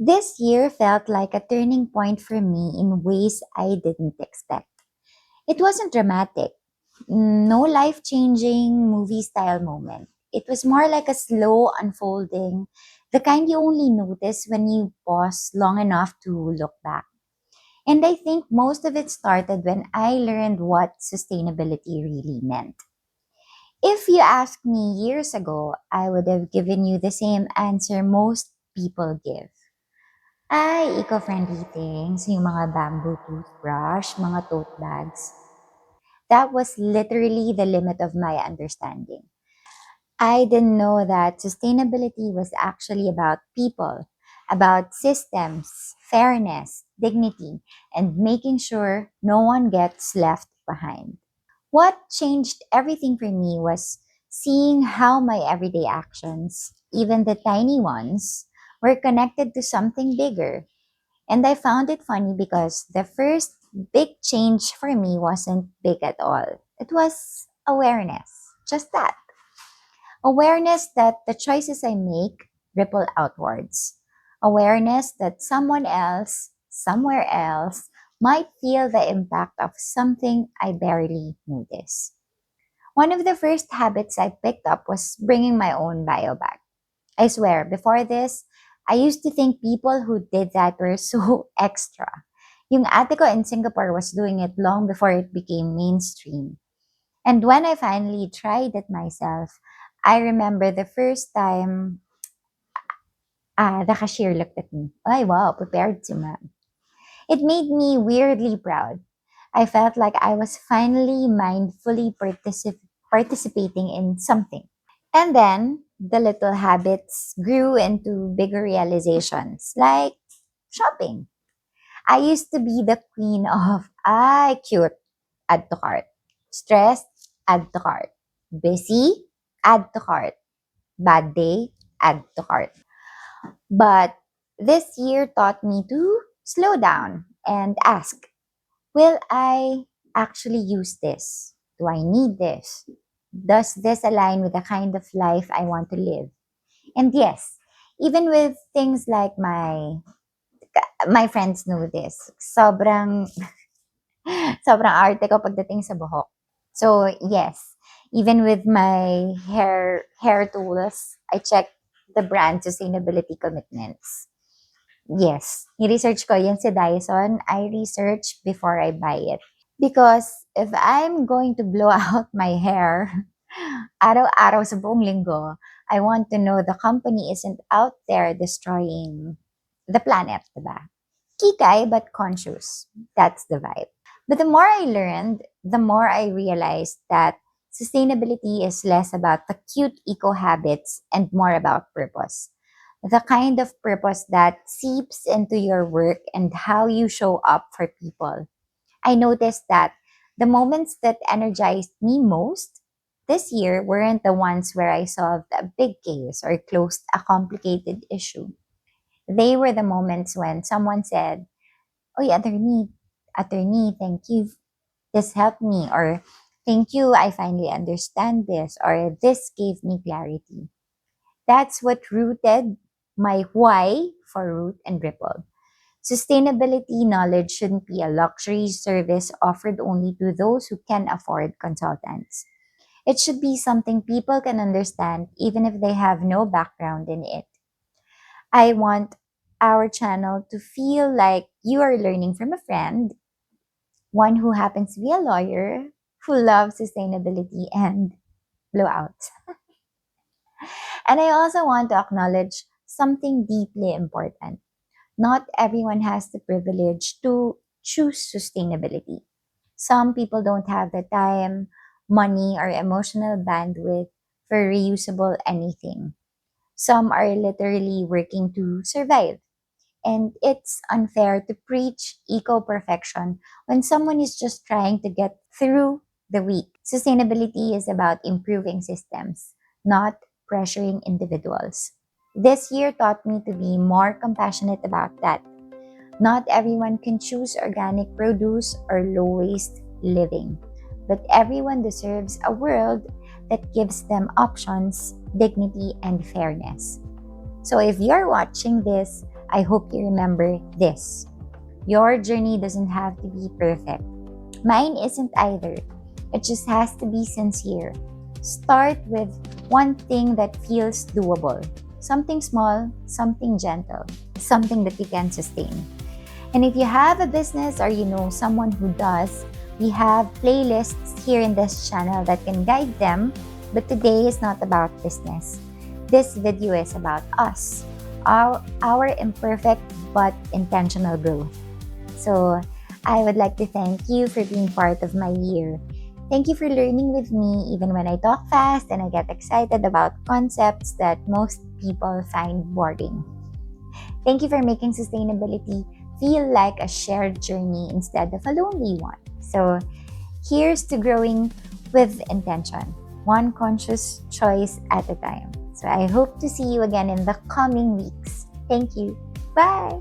This year felt like a turning point for me in ways I didn't expect. It wasn't dramatic, no life changing movie style moment. It was more like a slow unfolding, the kind you only notice when you pause long enough to look back. And I think most of it started when I learned what sustainability really meant. If you asked me years ago, I would have given you the same answer most people give. Ay, eco-friendly things, yung mga bamboo toothbrush, mga tote bags. That was literally the limit of my understanding. I didn't know that sustainability was actually about people, about systems, fairness, dignity, and making sure no one gets left behind. What changed everything for me was seeing how my everyday actions, even the tiny ones, were connected to something bigger. And I found it funny because the first big change for me wasn't big at all. It was awareness. Just that. Awareness that the choices I make ripple outwards. Awareness that someone else, somewhere else, might feel the impact of something I barely notice. One of the first habits I picked up was bringing my own bio bag. I swear, before this, I used to think people who did that were so extra. Yung ate ko in Singapore was doing it long before it became mainstream. And when I finally tried it myself, I remember the first time the cashier looked at me. Ay, wow, prepared si ma'am. It made me weirdly proud. I felt like I was finally mindfully participating in something. And then the little habits grew into bigger realizations, like shopping. I used to be the queen of cute, add to cart. Stressed, add to cart. Busy, add to cart. Bad day, add to cart. But this year taught me to slow down and ask, will I actually use this? Do I need this? Does this align with the kind of life I want to live? And yes, even with things like my friends know this. Sobrang arte ko pagdating sa buhok. So, yes, even with my hair tools, I check the brand sustainability commitments. Yes, ni-research ko yan si Dyson. I research before I buy it. Because if I'm going to blow out my hair araw-araw sa buong linggo, I want to know the company isn't out there destroying the planet, diba? Kikay but conscious. That's the vibe. But the more I learned, the more I realized that sustainability is less about the cute eco habits and more about purpose. The kind of purpose that seeps into your work and how you show up for people. I noticed that the moments that energized me most this year weren't the ones where I solved a big case or closed a complicated issue. They were the moments when someone said, "Oy, attorney, thank you. This helped me." Or, "Thank you, I finally understand this." Or, "This gave me clarity." That's what rooted my why for Root and Ripple. Sustainability knowledge shouldn't be a luxury service offered only to those who can afford consultants. It should be something people can understand even if they have no background in it. I want our channel to feel like you are learning from a friend, one who happens to be a lawyer, who loves sustainability and blowouts. And I also want to acknowledge something deeply important. Not everyone has the privilege to choose sustainability. Some people don't have the time, money, or emotional bandwidth for reusable anything. Some are literally working to survive. And it's unfair to preach eco perfection when someone is just trying to get through the week. Sustainability is about improving systems, not pressuring individuals. This year taught me to be more compassionate about that. Not everyone can choose organic produce or low waste living, but everyone deserves a world that gives them options, dignity, and fairness. So if you're watching this, I hope you remember this. Your journey doesn't have to be perfect. Mine isn't either. It just has to be sincere. Start with one thing that feels doable. Something small, something gentle, something that you can sustain. And if you have a business or you know someone who does, we have playlists here in this channel that can guide them. But today is not about business. This video is about us, our imperfect but intentional growth. So I would like to thank you for being part of my year. Thank you for learning with me even when I talk fast and I get excited about concepts that most people find boring. Thank you for making sustainability feel like a shared journey instead of a lonely one. So here's to growing with intention, one conscious choice at a time. So I hope to see you again in the coming weeks. Thank you. Bye.